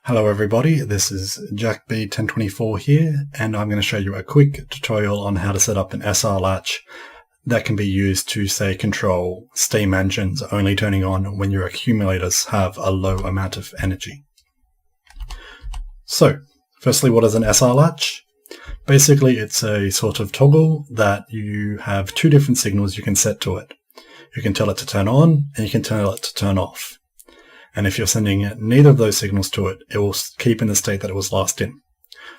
Hello everybody, this is JackB1024 here, and I'm going to show you a quick tutorial on how to set up an SR-Latch that can be used to, say, control steam engines only turning on when your accumulators have a low amount of energy. So, firstly, what is an SR-Latch? Basically, it's a sort of toggle that you have two different signals you can set to it. You can tell it to turn on, and you can tell it to turn off. And if you're sending neither of those signals to it, it will keep in the state that it was last in.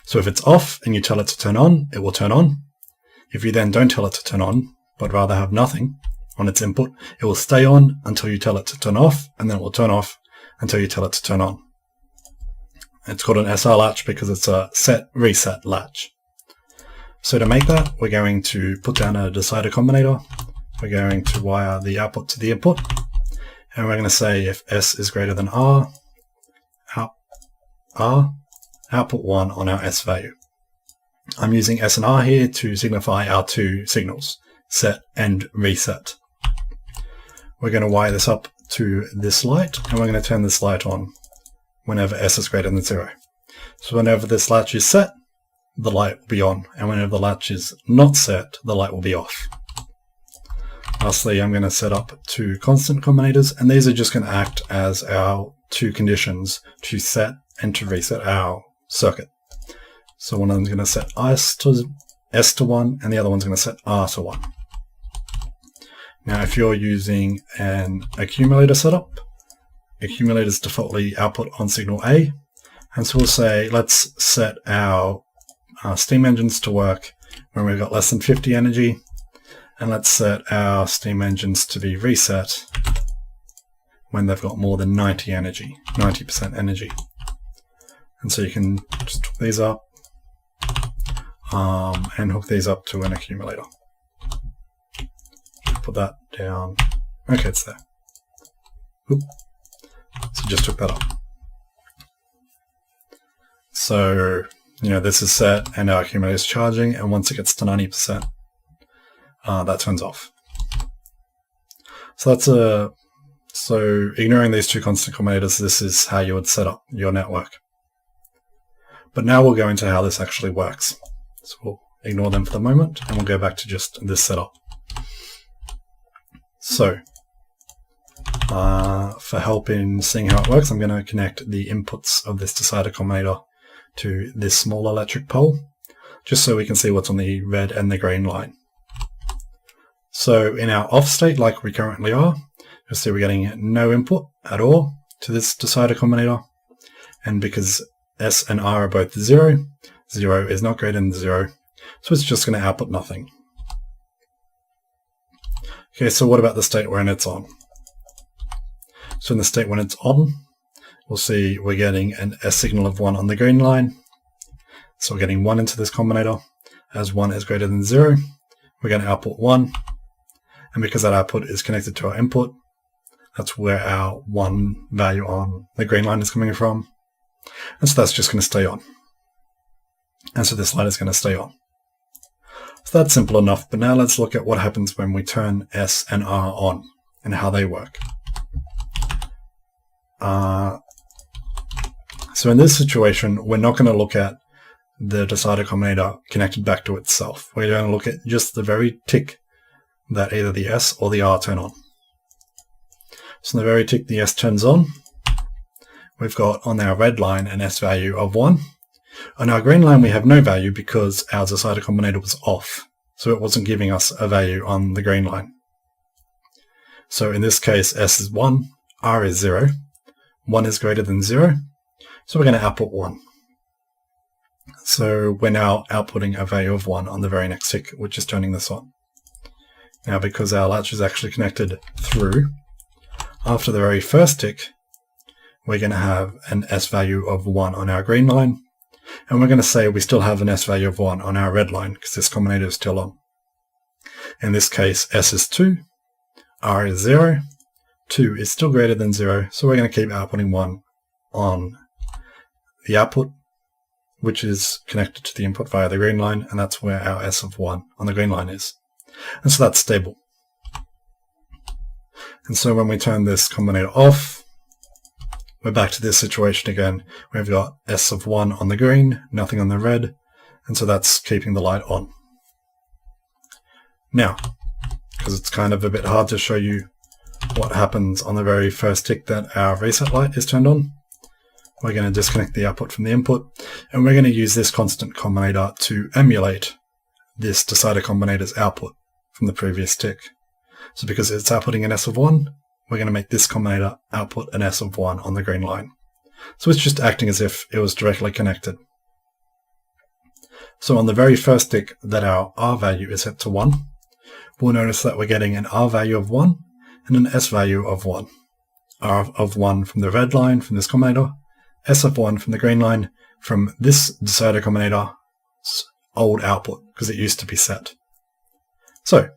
So if it's off and you tell it to turn on, it will turn on. If you then don't tell it to turn on, but rather have nothing on its input, it will stay on until you tell it to turn off, and then it will turn off until you tell it to turn on. It's called an SR-Latch because it's a set-reset latch. So to make that, we're going to put down a decider combinator. We're going to wire the output to the input. And we're going to say if S is greater than R, output 1 on our S value. I'm using S and R here to signify our two signals, set and reset. We're going to wire this up to this light, and we're going to turn this light on whenever S is greater than 0. So whenever this latch is set, the light will be on, and whenever the latch is not set, the light will be off. Lastly, I'm going to set up two constant combinators, and these are just going to act as our two conditions to set and to reset our circuit. So one of them is going to set S to 1, and the other one's going to set R to 1. Now, if you're using an accumulator setup, accumulators defaultly output on signal A, and so we'll say let's set our steam engines to work when we've got less than 50 energy. And let's set our steam engines to be reset when they've got more than 90% energy. And so you can just hook these up and hook these up to an accumulator. Put that down. Okay, it's there. Oop. So just hook that up. So, this is set and our accumulator is charging, and once it gets to 90%, that turns off. So so ignoring these two constant combinators, this is how you would set up your network. But now we'll go into how this actually works. So we'll ignore them for the moment, and we'll go back to just this setup. So for help in seeing how it works, I'm going to connect the inputs of this decider combinator to this small electric pole, just so we can see what's on the red and the green line. So in our off state, like we currently are, you'll see we're getting no input at all to this decider combinator. And because S and R are both 0, 0 is not greater than 0, so it's just going to output nothing. Okay, so what about the state when it's on? So in the state when it's on, we'll see we're getting an S signal of 1 on the green line. So we're getting 1 into this combinator. As 1 is greater than 0, we're going to output 1. And because that output is connected to our input, that's where our 1 value on the green line is coming from. And so that's just going to stay on. And so this light is going to stay on. So that's simple enough, but now let's look at what happens when we turn S and R on and how they work. So in this situation, we're not going to look at the decider combinator connected back to itself. We're going to look at just the very tick that either the S or the R turn on. So in the very tick the S turns on, we've got on our red line an S value of 1. On our green line we have no value because our decider combinator was off, so it wasn't giving us a value on the green line. So in this case S is 1, R is 0, 1 is greater than 0, so we're going to output 1. So we're now outputting a value of 1 on the very next tick, which is turning this on. Now, because our latch is actually connected through, after the very first tick, we're going to have an S value of 1 on our green line, and we're going to say we still have an S value of 1 on our red line because this combinator is still on. In this case, S is 2, R is 0, 2 is still greater than 0, so we're going to keep outputting 1 on the output, which is connected to the input via the green line, and that's where our S of 1 on the green line is. And so that's stable. And so when we turn this combinator off, we're back to this situation again. We've got S of 1 on the green, nothing on the red, and so that's keeping the light on. Now, because it's kind of a bit hard to show you what happens on the very first tick that our reset light is turned on, we're going to disconnect the output from the input, and we're going to use this constant combinator to emulate this decider combinator's output from the previous tick. So because it's outputting an S of 1, we're going to make this combinator output an S of 1 on the green line. So it's just acting as if it was directly connected. So on the very first tick that our R value is set to 1, we'll notice that we're getting an R value of 1 and an S value of 1. R of 1 from the red line from this combinator, S of 1 from the green line from this decider combinator's old output, because it used to be set. So,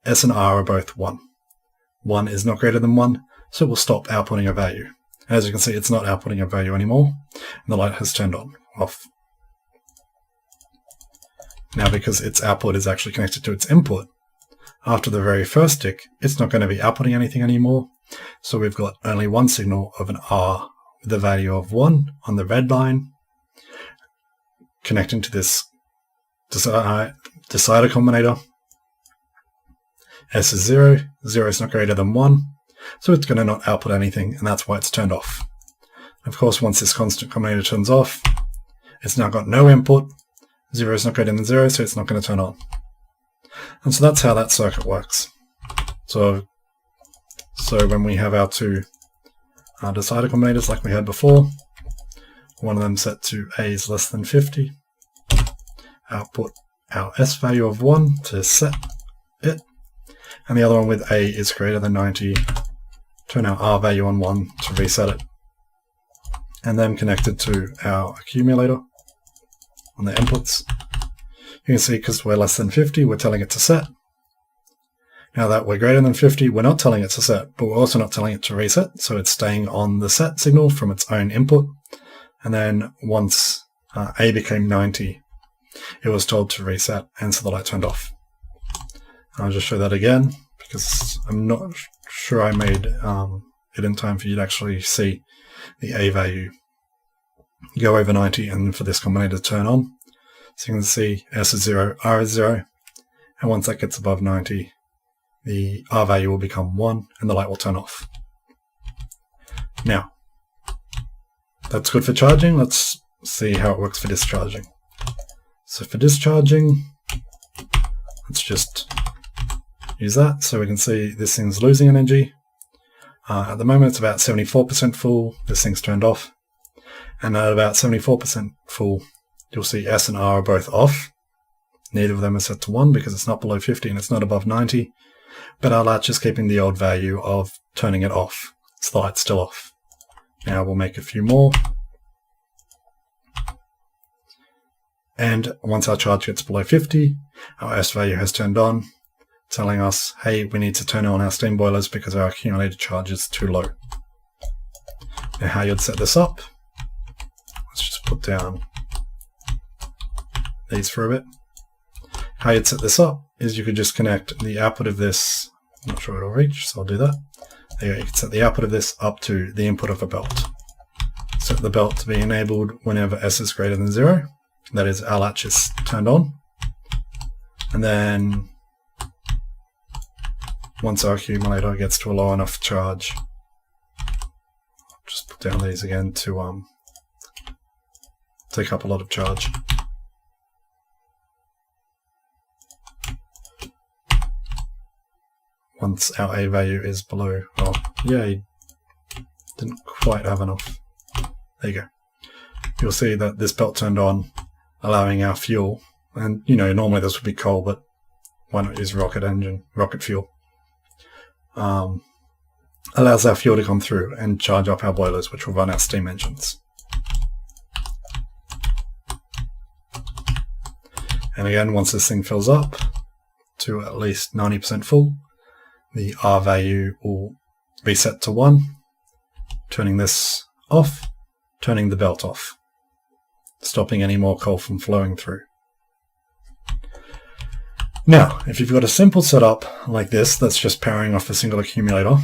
S and R are both 1. 1 is not greater than 1, so we'll stop outputting a value. As you can see, it's not outputting a value anymore, and the light has turned off. Now, because its output is actually connected to its input, after the very first tick, it's not going to be outputting anything anymore, so we've got only one signal of an R with a value of 1 on the red line, connecting to this decider combinator. S is 0, 0 is not greater than 1, so it's going to not output anything, and that's why it's turned off. Of course, once this constant combinator turns off, it's now got no input, 0 is not greater than 0, so it's not going to turn on. And so that's how that circuit works. So when we have our two decider combinators like we had before, one of them set to A is less than 50, output our S value of 1 to set it, and the other one with A is greater than 90, turn our R value on 1 to reset it, and then connected to our accumulator on the inputs. You can see because we're less than 50, we're telling it to set. Now that we're greater than 50, we're not telling it to set, but we're also not telling it to reset, so it's staying on the set signal from its own input. And then once A became 90, it was told to reset, and so the light turned off. I'll just show that again, because I'm not sure I made it in time for you to actually see the A value go over 90 and for this combinator to turn on. So you can see S is 0, R is 0, and once that gets above 90, the R value will become 1 and the light will turn off. Now, that's good for charging. Let's see how it works for discharging. So for discharging, let's just use that so we can see this thing's losing energy. At the moment it's about 74% full, this thing's turned off. And at about 74% full, you'll see S and R are both off. Neither of them is set to 1 because it's not below 50 and it's not above 90. But our latch is keeping the old value of turning it off. So the light's still off. Now we'll make a few more. And once our charge gets below 50, our S value has turned on, telling us, hey, we need to turn on our steam boilers because our accumulated charge is too low. Now how you'd set this up, let's just put down these for a bit. How you'd set this up is you could just connect the output of this, I'm not sure it'll reach, so I'll do that. There you go, you can set the output of this up to the input of a belt. Set the belt to be enabled whenever S is greater than 0. That is, our latch is turned on. And then once our accumulator gets to a low enough charge, I'll just put down these again to take up a lot of charge. Once our A value is below, oh, yay, didn't quite have enough. There you go. You'll see that this belt turned on, allowing our fuel, and you know, normally this would be coal, but why not use rocket fuel? Allows our fuel to come through and charge up our boilers, which will run our steam engines. And again, once this thing fills up to at least 90% full, the R value will reset to 1, turning this off, turning the belt off, stopping any more coal from flowing through. Now, if you've got a simple setup like this that's just powering off a single accumulator,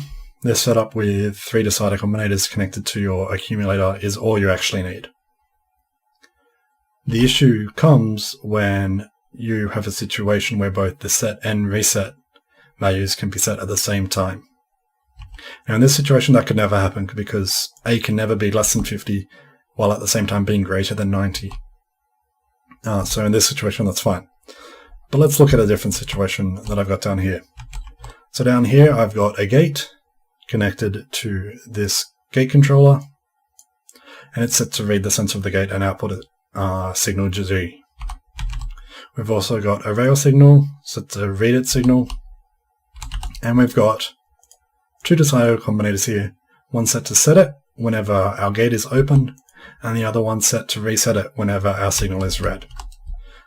this setup with 3 decider combinators connected to your accumulator is all you actually need. The issue comes when you have a situation where both the set and reset values can be set at the same time. Now in this situation that could never happen because A can never be less than 50 while at the same time being greater than 90. So in this situation that's fine. But let's look at a different situation that I've got down here. So down here I've got a gate connected to this gate controller, and it's set to read the sense of the gate and output it signal G. We've also got a rail signal set to read its signal, and we've got 2 decider combinators here, one set to set it whenever our gate is opened, and the other one set to reset it whenever our signal is read.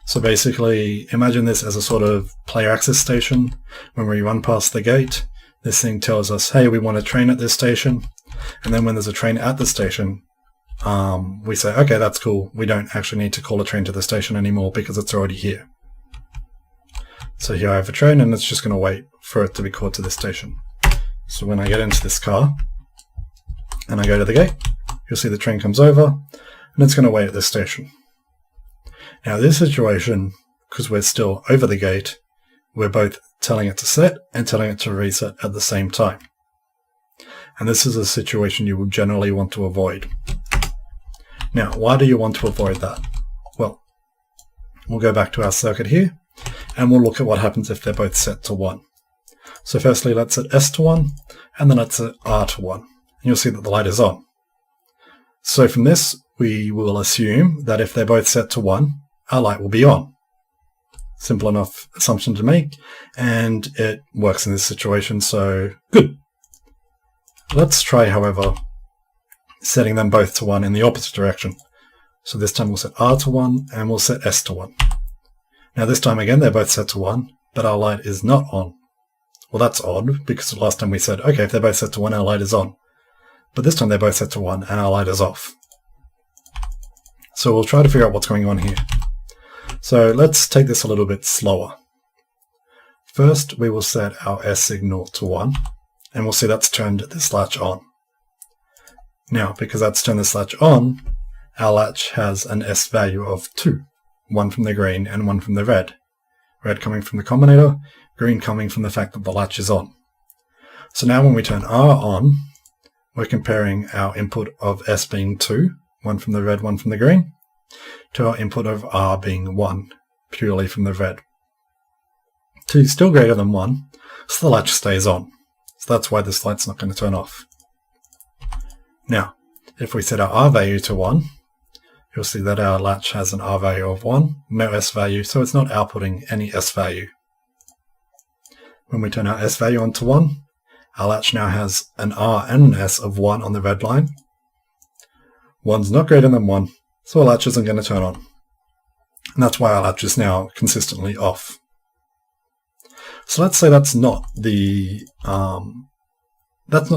So basically, imagine this as a sort of player access station. When we run past the gate, this thing tells us, hey, we want a train at this station. And then when there's a train at the station, we say, okay, that's cool. We don't actually need to call a train to the station anymore because it's already here. So here I have a train, and it's just going to wait for it to be called to this station. So when I get into this car and I go to the gate, you'll see the train comes over, and it's going to wait at this station. Now this situation, because we're still over the gate, we're both telling it to set and telling it to reset at the same time. And this is a situation you would generally want to avoid. Now, why do you want to avoid that? Well, we'll go back to our circuit here, and we'll look at what happens if they're both set to 1. So firstly, let's set S to 1, and then let's set R to 1. And you'll see that the light is on. So from this, we will assume that if they're both set to 1, our light will be on. Simple enough assumption to make, and it works in this situation, so good. Let's try, however, setting them both to 1 in the opposite direction. So this time we'll set R to 1, and we'll set S to 1. Now this time again, they're both set to 1, but our light is not on. Well, that's odd, because last time we said, okay, if they're both set to 1, our light is on. But this time they're both set to 1, and our light is off. So we'll try to figure out what's going on here. So let's take this a little bit slower. First, we will set our S signal to 1, and we'll see that's turned this latch on. Now, because that's turned this latch on, our latch has an S value of 2, one from the green and one from the red. Red coming from the combinator, green coming from the fact that the latch is on. So now when we turn R on, we're comparing our input of S being 2, one from the red, one from the green, to our input of R being 1, purely from the red. 2 is still greater than 1, so the latch stays on. So that's why this light's not going to turn off. Now, if we set our R value to 1, you'll see that our latch has an R value of 1, no S value, so it's not outputting any S value. When we turn our S value on to 1, our latch now has an R and an S of 1 on the red line. 1's not greater than 1, so our latch isn't going to turn on. And that's why our latch is now consistently off. So let's say that's not the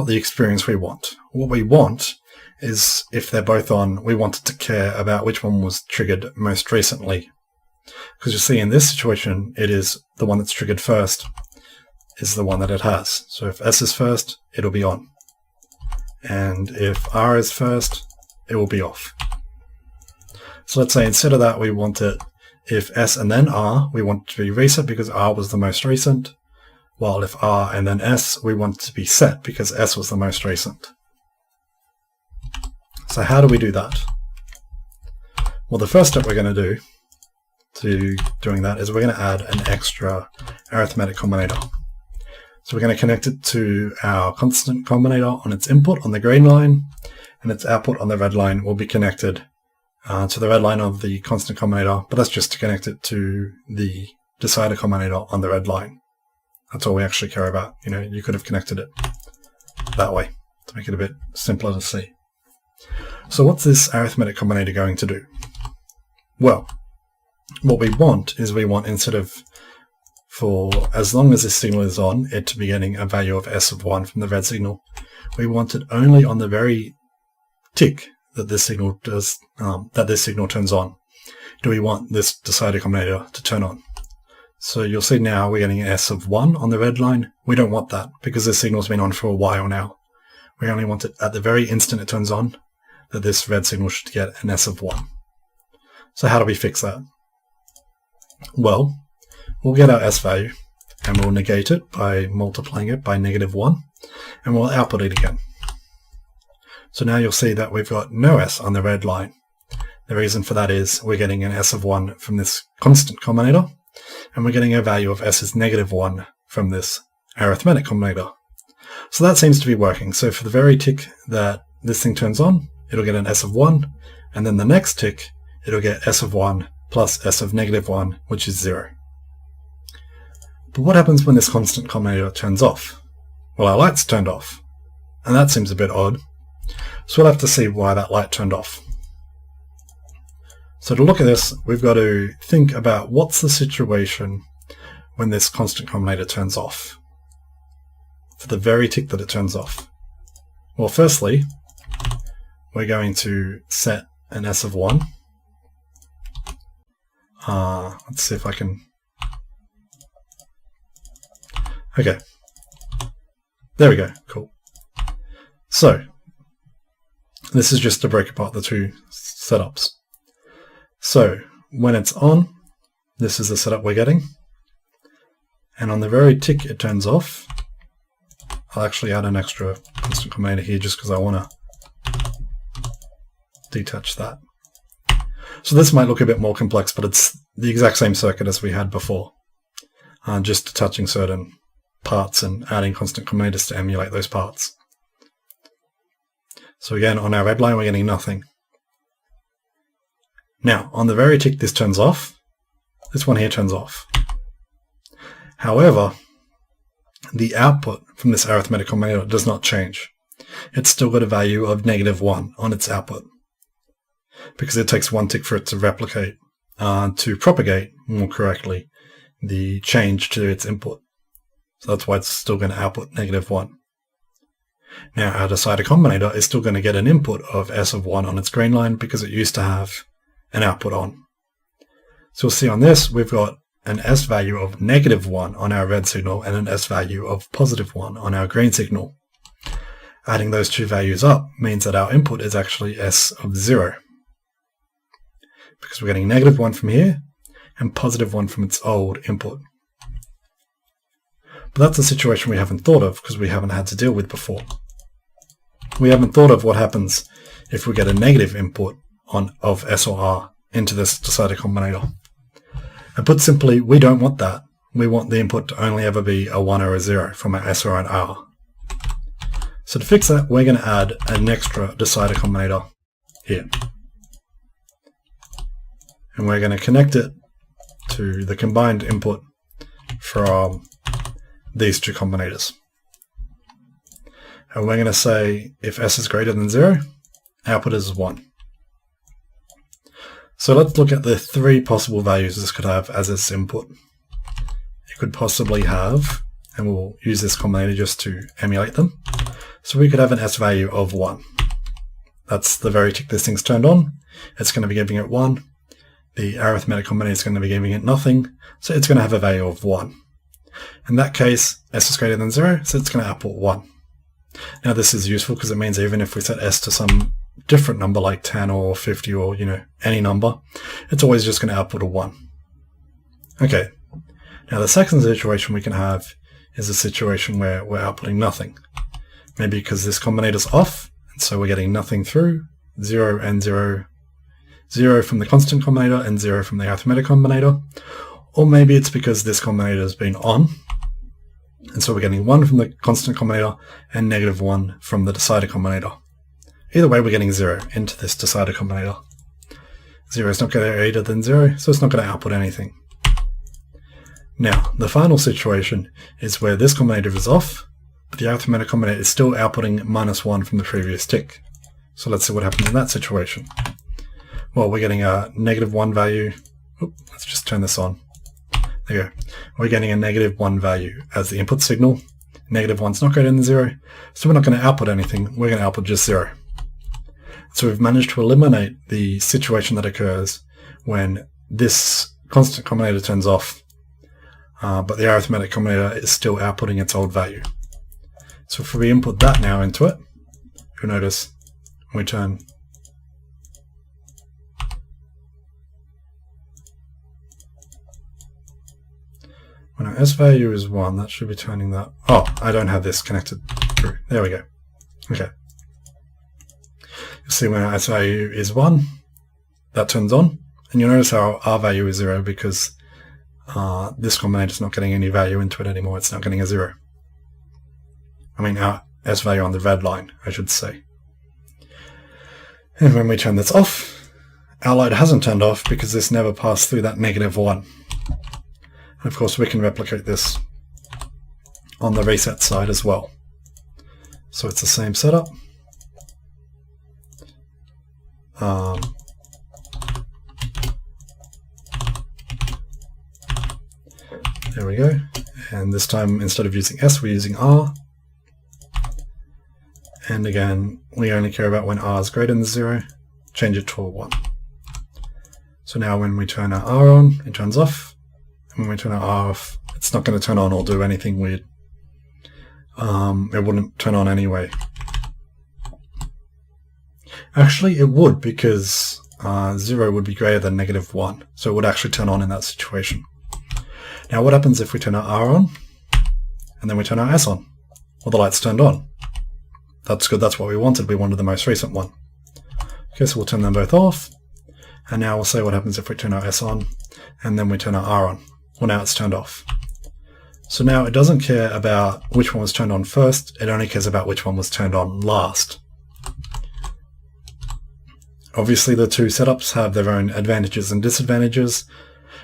experience we want. What we want is, if they're both on, we wanted to care about which one was triggered most recently. Because you see, in this situation, it is the one that's triggered first is the one that it has. So if S is first, it'll be on. And if R is first, it will be off. So let's say instead of that, we want it, if S and then R, we want it to be reset because R was the most recent, while if R and then S, we want it to be set because S was the most recent. So how do we do that? Well, the first step we're going to do to doing that is we're going to add an extra arithmetic combinator. So we're going to connect it to our constant combinator on its input on the green line, and its output on the red line will be connected to the red line of the constant combinator, but that's just to connect it to the decider combinator on the red line. That's all we actually care about. You know, you could have connected it that way to make it a bit simpler to see. So what's this arithmetic combinator going to do? Well, what we want is instead of, for as long as this signal is on, it to be getting a value of S of 1 from the red signal, we want it only on the very tick that this signal does, that this signal turns on. Do we want this decider combinator to turn on? So you'll see now we're getting an S of 1 on the red line. We don't want that because this signal's been on for a while now. We only want it at the very instant it turns on that this red signal should get an S of 1. So how do we fix that? Well, we'll get our S value and we'll negate it by multiplying it by -1 and we'll output it again. So now you'll see that we've got no S on the red line. The reason for that is we're getting an S of 1 from this constant combinator and we're getting a value of S is -1 from this arithmetic combinator. So that seems to be working. So for the very tick that this thing turns on, it'll get an S of 1, and then the next tick, it'll get S of 1 plus S of -1, which is 0. But what happens when this constant combinator turns off? Well, our light's turned off, and that seems a bit odd. So we'll have to see why that light turned off. So to look at this, we've got to think about what's the situation when this constant combinator turns off, for the very tick that it turns off. Well, firstly, we're going to set an S of 1. Let's see if I can... Okay. There we go. Cool. So, this is just to break apart the two setups. So, when it's on, this is the setup we're getting. And on the very tick it turns off, I'll actually add an extra constant combinator here just because I want to detach that. So this might look a bit more complex, but it's the exact same circuit as we had before, just detaching certain parts and adding constant combinators to emulate those parts. So again, on our red line we're getting nothing. Now, on the very tick this turns off, this one here turns off. However, the output from this arithmetic combinator does not change. It's still got a value of -1 on its output, because it takes one tick for it to replicate, to propagate, more correctly, the change to its input. So that's why it's still going to output -1. Now our decider combinator is still going to get an input of S of 1 on its green line because it used to have an output on. So we'll see on this, we've got an S value of -1 on our red signal and an S value of +1 on our green signal. Adding those two values up means that our input is actually S of 0, because we're getting -1 from here and +1 from its old input. But that's a situation we haven't thought of because we haven't had to deal with before. We haven't thought of what happens if we get a negative input of S or R into this decider combinator. And put simply, we don't want that. We want the input to only ever be a 1 or a 0 from our S or an R. So to fix that, we're going to add an extra decider combinator here. And we're going to connect it to the combined input from these two combinators. And we're going to say if S is greater than 0, output is 1. So let's look at the three possible values this could have as its input. It could possibly have, and we'll use this combinator just to emulate them, so we could have an S value of 1. That's the very tick this thing's turned on. It's going to be giving it 1. The arithmetic combinator is going to be giving it nothing, so it's going to have a value of 1. In that case, S is greater than 0, so it's going to output 1. Now this is useful because it means even if we set S to some different number like 10 or 50 or any number, it's always just going to output a 1. Okay, now the second situation we can have is a situation where we're outputting nothing. Maybe because this combinator's off, and so we're getting nothing through, 0 and 0, 0 from the constant combinator and 0 from the arithmetic combinator. Or maybe it's because this combinator has been on, and so we're getting 1 from the constant combinator and -1 from the decider combinator. Either way, we're getting 0 into this decider combinator. 0 is not greater than 0, so it's not going to output anything. Now, the final situation is where this combinator is off, but the arithmetic combinator is still outputting -1 from the previous tick. So let's see what happens in that situation. Well, we're getting a -1 value. Let's just turn this on. There you go. We're getting a -1 value as the input signal. -1 is not greater than 0, so we're not going to output anything. We're going to output just 0. So we've managed to eliminate the situation that occurs when this constant combinator turns off, but the arithmetic combinator is still outputting its old value. So if we input that now into it, you'll notice when we turn when our S value is 1, that should be turning that. Oh, I don't have this connected through. There we go. Okay. You'll see when our S value is 1, that turns on. And you'll notice our R value is 0 because this combinator is not getting any value into it anymore. It's not getting a 0. I mean, our S value on the red line, I should say. And when we turn this off, our light hasn't turned off because this never passed through that -1. And of course, we can replicate this on the reset side as well. So it's the same setup. There we go. And this time, instead of using S, we're using R. And again, we only care about when R is greater than 0. Change it to a 1. So now when we turn our R on, it turns off. And when we turn our R off, it's not going to turn on or do anything weird. It wouldn't turn on anyway. Actually, it would, because 0 would be greater than -1. So it would actually turn on in that situation. Now what happens if we turn our R on, and then we turn our S on? Well, the light's turned on. That's good, that's what we wanted. We wanted the most recent one. Okay, so we'll turn them both off. And now we'll say what happens if we turn our S on, and then we turn our R on. Well, now it's turned off. So now it doesn't care about which one was turned on first, it only cares about which one was turned on last. Obviously the two setups have their own advantages and disadvantages,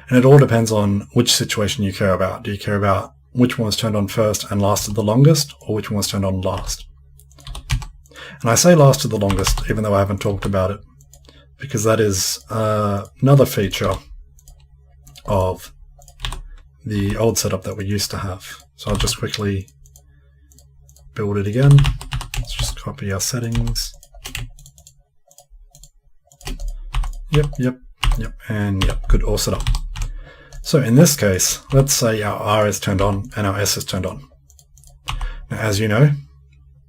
and it all depends on which situation you care about. Do you care about which one was turned on first and lasted the longest, or which one was turned on last? And I say lasted the longest, even though I haven't talked about it, because that is another feature of the old setup that we used to have. So I'll just quickly build it again. Let's just copy our settings. Yep, and yep, good, all set up. So in this case, let's say our R is turned on and our S is turned on. Now, as you know,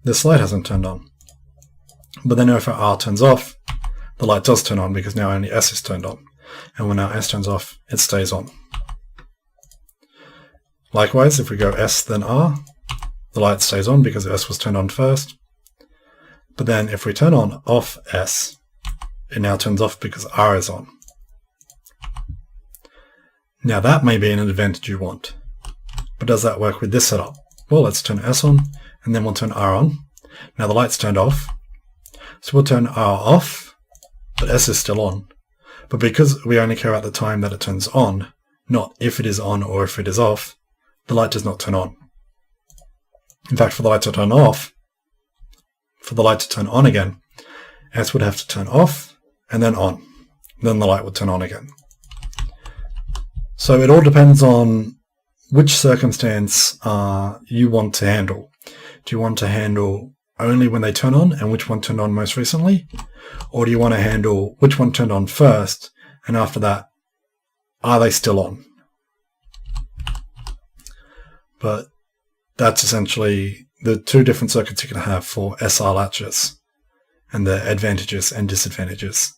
this light hasn't turned on. But then if our R turns off, the light does turn on because now only S is turned on. And when our S turns off, it stays on. Likewise, if we go S then R, the light stays on because S was turned on first. But then if we turn on off S, it now turns off because R is on. Now that may be an advantage you want. But does that work with this setup? Well, let's turn S on, and then we'll turn R on. Now the light's turned off, so we'll turn R off, but S is still on. But because we only care about the time that it turns on, not if it is on or if it is off, the light does not turn on. In fact, for the light to turn off, for the light to turn on again, S would have to turn off and then on. Then the light would turn on again. So it all depends on which circumstance you want to handle. Do you want to handle only when they turn on and which one turned on most recently? Or do you want to handle which one turned on first and after that, are they still on? But that's essentially the two different circuits you can have for SR-Latches and their advantages and disadvantages.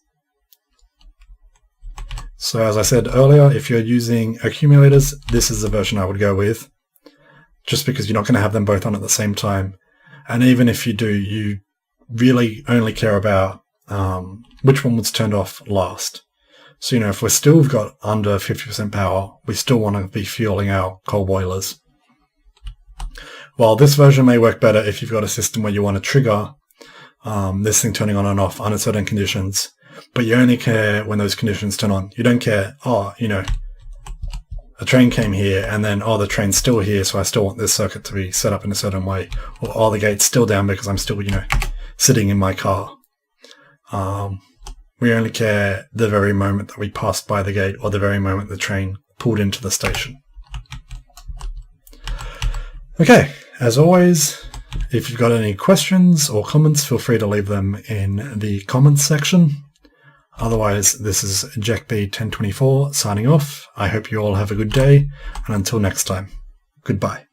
So as I said earlier, if you're using accumulators, this is the version I would go with, just because you're not going to have them both on at the same time. And even if you do, you really only care about which one was turned off last. So, you know, if we're still got under 50% power, we still want to be fueling our coal boilers. While this version may work better if you've got a system where you want to trigger this thing turning on and off under certain conditions, but you only care when those conditions turn on. You don't care, oh, you know, a train came here and then, oh, the train's still here, so I still want this circuit to be set up in a certain way. Or, oh, the gate's still down because I'm still, you know, sitting in my car. We only care the very moment that we passed by the gate or the very moment the train pulled into the station. Okay, as always, if you've got any questions or comments, feel free to leave them in the comments section. Otherwise, this is JackB1024 signing off. I hope you all have a good day, and until next time, goodbye.